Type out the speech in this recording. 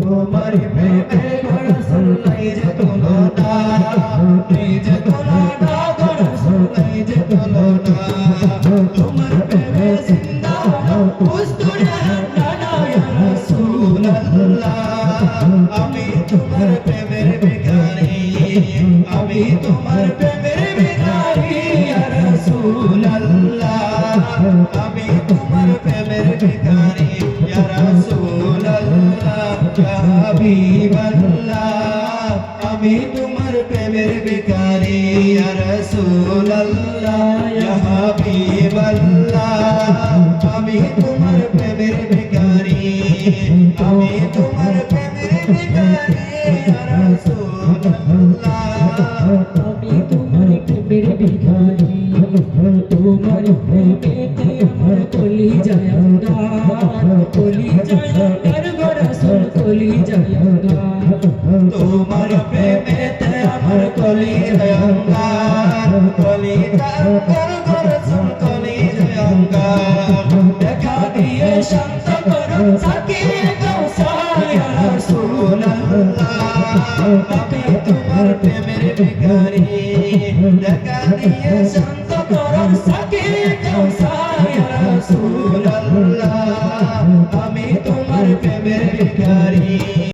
তোমার প্রেমে রাসূল নাই যে তুলনা এই যে তুলনা রাসূল নাই যে তুলনা তোমার প্রেমে জিন্দা উস্তুরে নানা ইয়া রাসূলুল্লাহ আমি তোমার প্রেমের ভিখারি আমি তোমার প্রেমের ভিখারি ইয়া রাসূলুল্লাহ আমি তোমার প্রেমের ভিখারি ইয়া রাসূলুল্লাহ ইয়া হাবিবাল্লাহ আমি তোমার প্রেমের ভিখারি ইয়া রাসূলুল্লাহ ইয়া হাবিবাল্লাহ আমি তোমার প্রেমের ভিখারি আমি তোমার প্রেমের ভিখারি ইয়া রাসূলুল্লাহ আমি তোমার প্রেমের ভিখারি তোমার প্রেমেতে আমার কলিজা আঙ্গার কলিজা আঙ্গার গো রাসূল কলিজা আঙ্গার তোমার প্রেমেতে আমার কলিজা আঙ্গার কলিজা আঙ্গার গো রাসূল কলিজা আঙ্গার দেখা দিয়ে শান্ত করো সাকিয়ে কাউসার ইয়া রাসূলুল্লাহ আমি তোমার প্রেমের ভিখারি দেখা দিয়ে শান্ত করো সাকিয়ে কাউসার ইয়া রাসূল